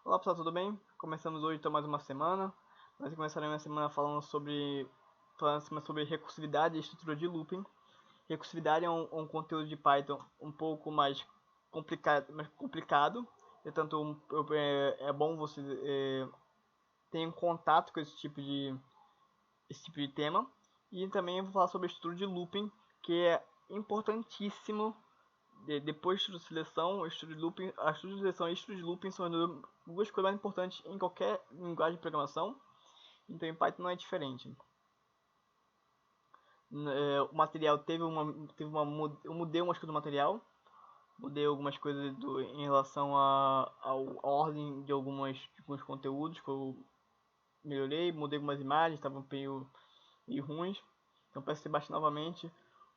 Olá pessoal, tudo bem? Começamos hoje então mais uma semana. Nós começaremos a semana falando sobre recursividade e estrutura de looping. Recursividade é um conteúdo de Python um pouco mais complicado. Portanto, é bom você ter um contato com esse tipo de tema. E também vou falar sobre estrutura de looping, que é importantíssimo. Depois de seleção, estudo de looping, a estudo de seleção e estudo de looping são duas coisas mais importantes em qualquer linguagem de programação. Então em Python não é diferente. O material eu mudei umas coisas do material, mudei algumas coisas em relação à ordem de alguns conteúdos que eu melhorei, mudei algumas imagens, estavam meio ruins. Então peço que você baixe novamente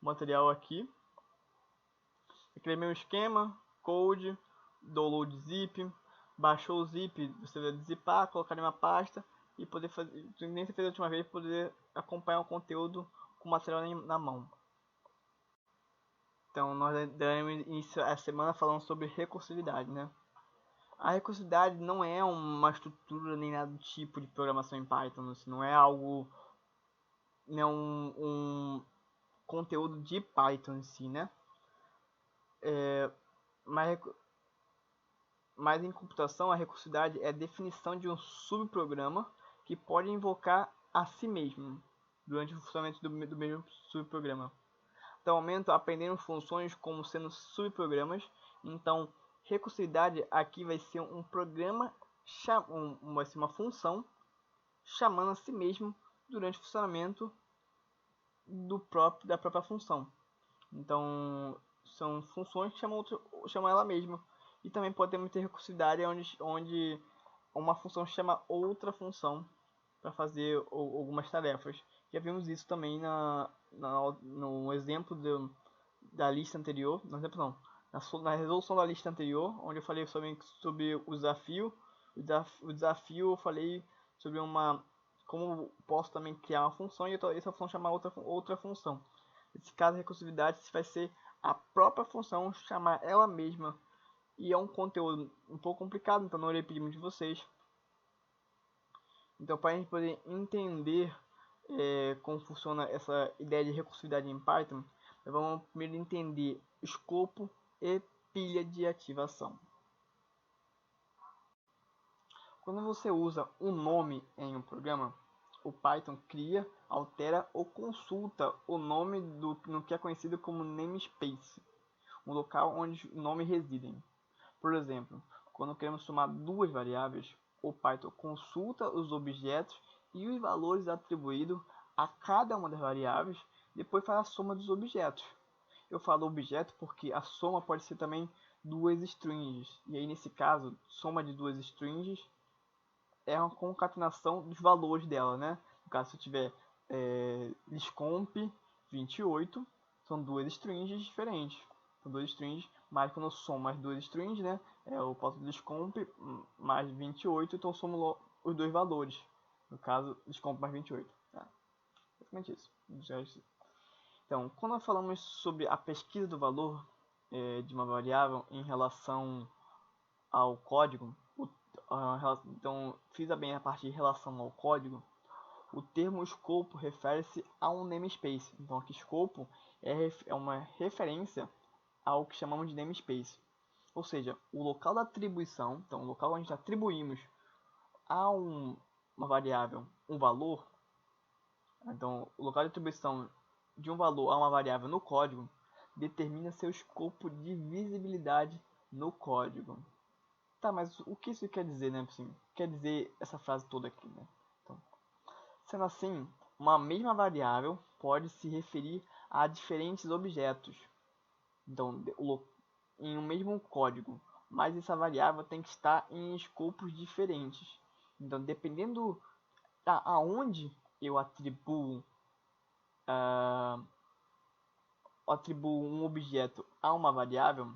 o material aqui. Eu criei meu esquema, code, download zip, baixou o zip, você vai zipar, colocar em uma pasta e poder fazer, nem você fez a última vez, poder acompanhar o conteúdo com o material na mão. Então nós daremos início a semana falando sobre recursividade, né? A recursividade não é uma estrutura nem nada do tipo de programação em Python, assim, não é algo, não é um conteúdo de Python em si, né? Mas Mas em computação, a recursividade é a definição de um subprograma que pode invocar a si mesmo durante o funcionamento do mesmo subprograma. Até o momento, aprendemos funções como sendo subprogramas. Então, recursividade aqui vai ser um programa, vai ser uma função chamando a si mesmo durante o funcionamento da própria função. Então, são funções que chamam ela mesma. E também podemos ter recursividade onde uma função chama outra função para fazer algumas tarefas. Já vimos isso também no exemplo da lista anterior. No exemplo não, na resolução da lista anterior, onde eu falei sobre o desafio. O desafio eu falei sobre como posso também criar uma função e essa função chamar outra função. Nesse caso, a recursividade vai ser a própria função chamar ela mesma. E é um conteúdo um pouco complicado, então não irei pedir muito de vocês. Então, para a gente poder entender como funciona essa ideia de recursividade em Python, nós vamos primeiro entender escopo e pilha de ativação. Quando você usa um nome em um programa, o Python cria, altera ou consulta o nome no que é conhecido como namespace, um local onde o nome residem. Por exemplo, quando queremos somar duas variáveis, o Python consulta os objetos e os valores atribuídos a cada uma das variáveis, depois faz a soma dos objetos. Eu falo objeto porque a soma pode ser também duas strings, e aí nesse caso, soma de duas strings é uma concatenação dos valores dela, né? No caso, se eu tiver liscomp 28, são duas strings diferentes. São duas strings, mas quando eu somo as duas strings, né? Eu posso liscomp mais 28, então eu somo os dois valores. No caso, liscomp mais 28. Tá? Basicamente isso. Então, quando nós falamos sobre a pesquisa do valor de uma variável em relação ao código, então fiz bem a parte de relação ao código. O termo escopo refere-se a um namespace. Então aqui escopo é uma referência ao que chamamos de namespace. Ou seja, o local da atribuição, então o local onde atribuímos a uma variável um valor, então o local de atribuição de um valor a uma variável no código determina seu escopo de visibilidade no código. Tá, mas o que isso quer dizer, né? Assim, quer dizer essa frase toda aqui, né? Então, sendo assim, uma mesma variável pode se referir a diferentes objetos. Então, em um mesmo código, mas essa variável tem que estar em escopos diferentes. Então, dependendo aonde eu atribuo um objeto a uma variável,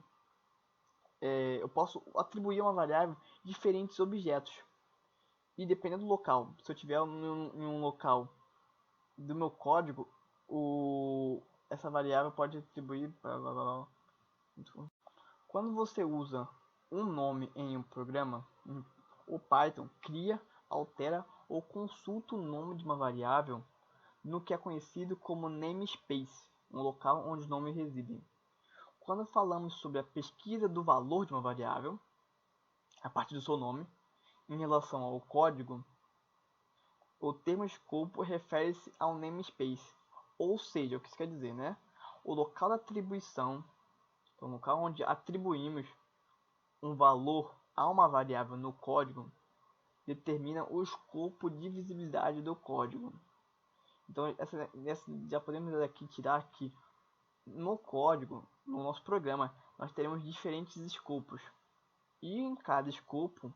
eu posso atribuir a uma variável diferentes objetos. E dependendo do local, se eu tiver em um local do meu código, essa variável pode atribuir. Quando você usa um nome em um programa, o Python cria, altera ou consulta o nome de uma variável no que é conhecido como namespace, um local onde os nomes residem. Quando falamos sobre a pesquisa do valor de uma variável, a partir do seu nome, em relação ao código, o termo escopo refere-se ao namespace, ou seja, o que isso quer dizer, né? O local da atribuição, então, o local onde atribuímos um valor a uma variável no código, determina o escopo de visibilidade do código. Então, já podemos aqui tirar que no código, no nosso programa, nós teremos diferentes escopos. E em cada escopo,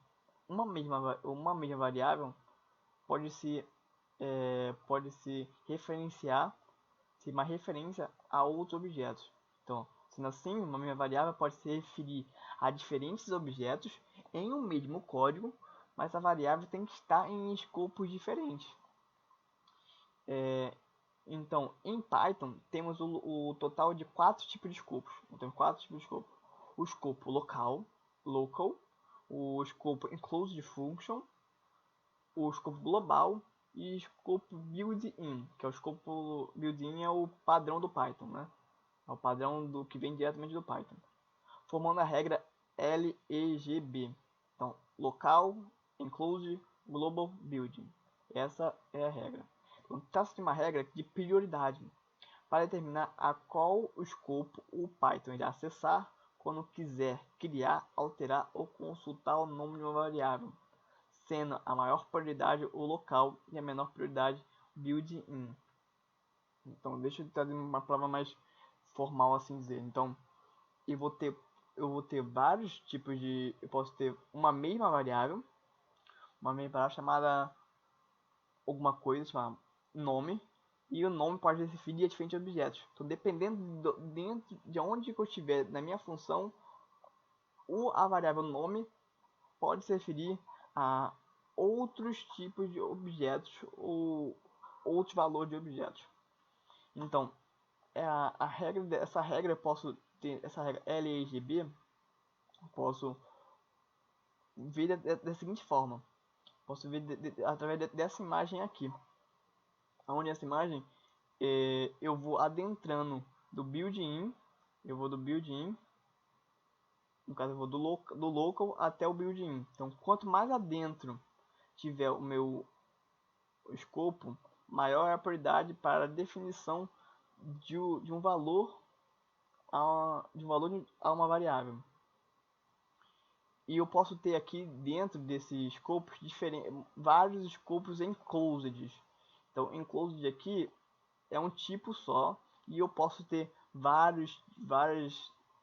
uma mesma variável pode se referenciar, ser uma referência a outros objetos. Então, sendo assim, uma mesma variável pode se referir a diferentes objetos em um mesmo código, mas a variável tem que estar em escopos diferentes. Então, em Python, temos o total de 4 tipos de escopos. Então, 4 tipos de escopo. O escopo local, o escopo inclusive function, o escopo global e o escopo built-in, que é o escopo built-in é o padrão do Python, né? É o padrão do que vem diretamente do Python, formando a regra LEGB. Então, local, inclusive, global, built-in. Essa é a regra. Então, trata-se de uma regra de prioridade para determinar a qual escopo o Python irá acessar quando quiser criar, alterar ou consultar o nome de uma variável, sendo a maior prioridade o local e a menor prioridade built-in. Então, deixa eu trazer uma palavra mais formal, assim dizer. Então, eu vou ter vários tipos de... Eu posso ter uma mesma variável chamada alguma coisa, chamada nome, e o nome pode se referir a diferentes objetos. Então, dependendo dentro de onde eu estiver na minha função, a variável nome pode se referir a outros tipos de objetos ou outros valores de objetos. Então, essa regra eu posso ter, essa regra LEGB, eu posso ver da seguinte forma. Posso ver através dessa imagem aqui. Onde essa imagem eu vou adentrando do built-in, no caso eu vou do local até o built-in. Então, quanto mais adentro tiver o meu escopo, maior é a prioridade para a definição de um valor a uma variável. E eu posso ter aqui dentro desses escopos vários escopos enclosed. Então, enclosed aqui é um tipo só e eu posso ter vários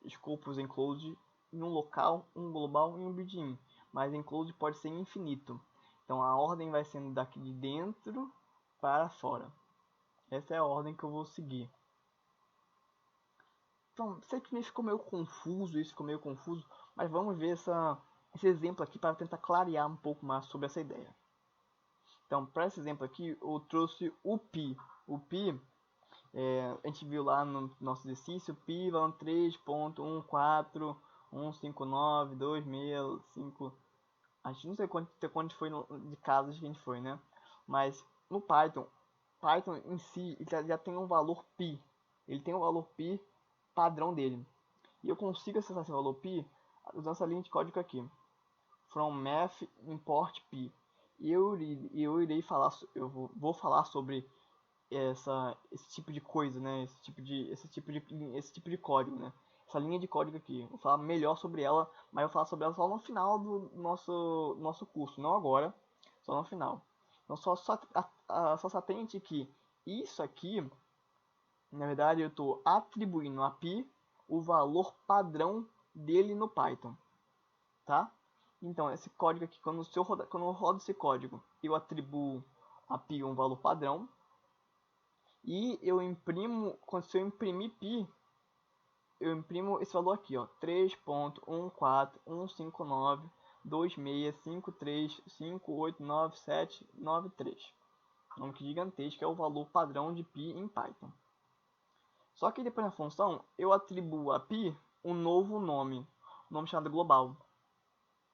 escopos enclosed em um local, um global e um built-in. Mas enclosed pode ser infinito. Então, a ordem vai sendo daqui de dentro para fora. Essa é a ordem que eu vou seguir. Então, sei que isso ficou meio confuso, mas vamos ver esse exemplo aqui para tentar clarear um pouco mais sobre essa ideia. Então, para esse exemplo aqui, eu trouxe o pi. O pi, a gente viu lá no nosso exercício, pi valendo 3.141592665. A gente não sei quanto foi de casos que a gente foi, né? Mas no Python em si já tem um valor pi. Ele tem um valor pi padrão dele. E eu consigo acessar esse valor pi usando essa linha de código aqui. From math import pi. E eu vou falar sobre esse tipo de coisa, né? Esse tipo de código, né? Essa linha de código aqui. Vou falar melhor sobre ela, mas eu vou falar sobre ela só no final do nosso curso, não agora, só no final. Então só se atente que isso aqui, na verdade, eu estou atribuindo a pi o valor padrão dele no Python, tá? Então, esse código aqui, quando eu rodo esse código, eu atribuo a pi um valor padrão, e eu imprimo, se eu imprimir pi, eu imprimo esse valor aqui, ó, 3.14142.2653589793. Um nome gigantesco, é o valor padrão de pi em Python. Só que depois na função, eu atribuo a pi um novo nome chamado global.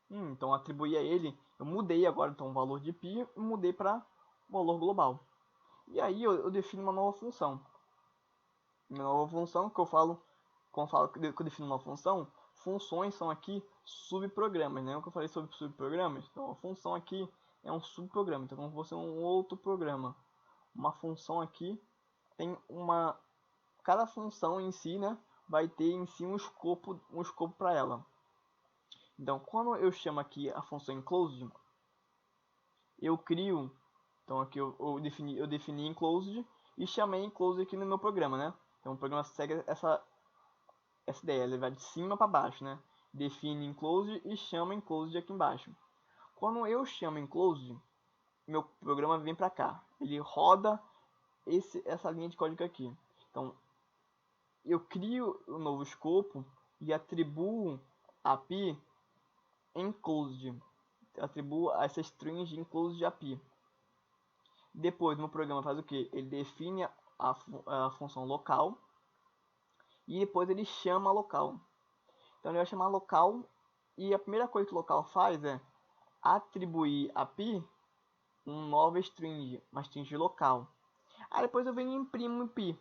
Então atribuí a ele, eu mudei agora então o valor de π e mudei para valor global. E aí eu defino uma nova função. Uma nova função que eu falo, quando eu defino uma função, funções são aqui subprogramas, né? O que eu falei sobre subprogramas. Então a função aqui é um subprograma, então como se fosse um outro programa. Uma função aqui tem uma, cada função em si, né, vai ter em si um escopo para ela. Então quando eu chamo aqui a função enclosed, eu crio, então aqui eu defini enclosed e chamei enclosed aqui no meu programa, né? Então o programa segue essa ideia, ele vai de cima para baixo, né? Define enclosed e chama enclosed aqui embaixo. Quando eu chamo enclosed, meu programa vem para cá, ele roda essa linha de código aqui. Então eu crio um novo escopo e atribuo a API enclosed, atribuo essa string de enclosed API. Depois, no programa faz o que? Ele define a função local e depois ele chama local. Então ele vai chamar local e a primeira coisa que o local faz é atribuir a API uma nova string, uma string local. Aí depois eu venho e imprimo pi.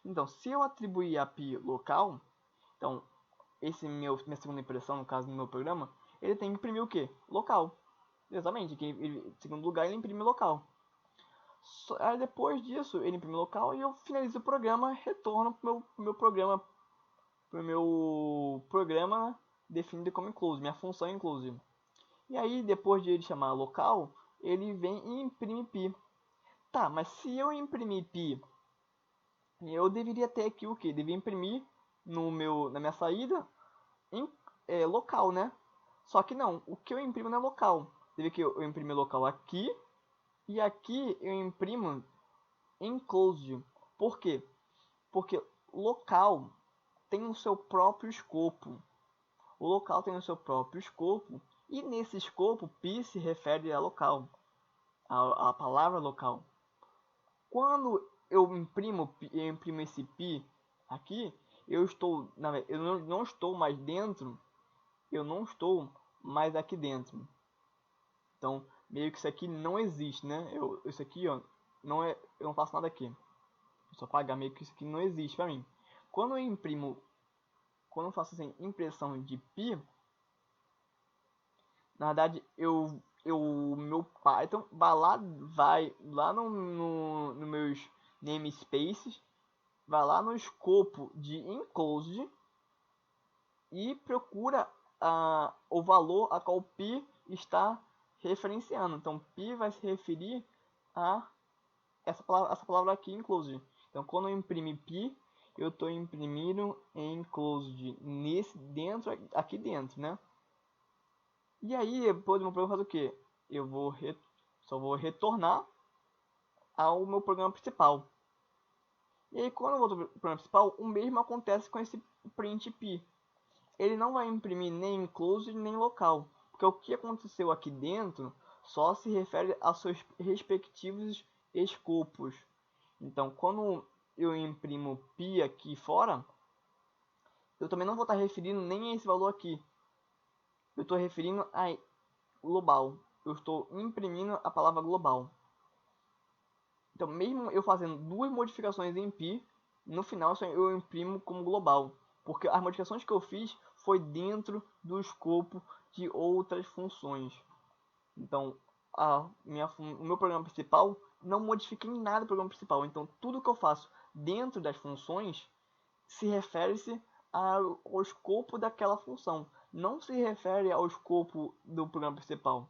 Então, se eu atribuir a API local, então minha segunda impressão, no caso do meu programa, ele tem que imprimir o que? Local. Exatamente, que em segundo lugar ele imprime local. Aí depois disso ele imprime local e eu finalizo o programa, retorno para meu programa definido como inclusive, minha função inclusive. E aí depois de ele chamar local, ele vem e imprime pi. Tá, mas se eu imprimir pi, eu deveria ter aqui o que? Deveria imprimir na minha saída local, né? Só que não, o que eu imprimo não é local. Deve que eu imprimo local aqui e aqui eu imprimo enclosed. Por quê? Porque local tem o seu próprio escopo. O local tem o seu próprio escopo e nesse escopo pi se refere a local, a palavra local. Quando eu imprimo esse pi aqui, eu não estou mais dentro, eu não estou mais aqui dentro. Então, meio que isso aqui não existe, né? Isso aqui, ó, eu não faço nada aqui. Eu só pagar, meio que isso aqui não existe para mim. Quando eu faço assim, impressão de pi, na verdade, meu Python vai lá no meus namespaces, vai lá no escopo de enclosed e procura o valor a qual pi está referenciando. Então, pi vai se referir a essa palavra aqui, enclosed. Então, quando eu imprimir pi, eu estou imprimindo enclosed aqui dentro, né? E aí, depois do meu programa faz o que? Só vou retornar ao meu programa principal. E aí, quando eu volto para o programa principal, o mesmo acontece com esse print pi. Ele não vai imprimir nem enclosed nem local, porque o que aconteceu aqui dentro só se refere aos seus respectivos escopos. Então, quando eu imprimo pi aqui fora, eu também não vou estar referindo nem a esse valor aqui. Eu estou referindo a global. Eu estou imprimindo a palavra global. Então, mesmo eu fazendo duas modificações em pi, no final eu imprimo como global, porque as modificações que eu fiz foi dentro do escopo de outras funções. Então, o meu programa principal não modifica em nada o programa principal. Então, tudo que eu faço dentro das funções se refere-se ao escopo daquela função, não se refere ao escopo do programa principal.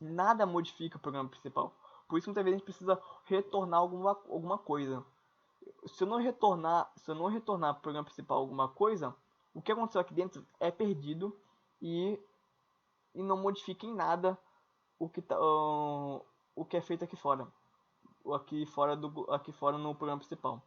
Nada modifica o programa principal. Por isso muitas vezes a gente precisa retornar alguma coisa. Se eu não retornar para o programa principal alguma coisa, o que aconteceu aqui dentro é perdido e não modifica em nada o que é feito aqui fora. Aqui fora no programa principal.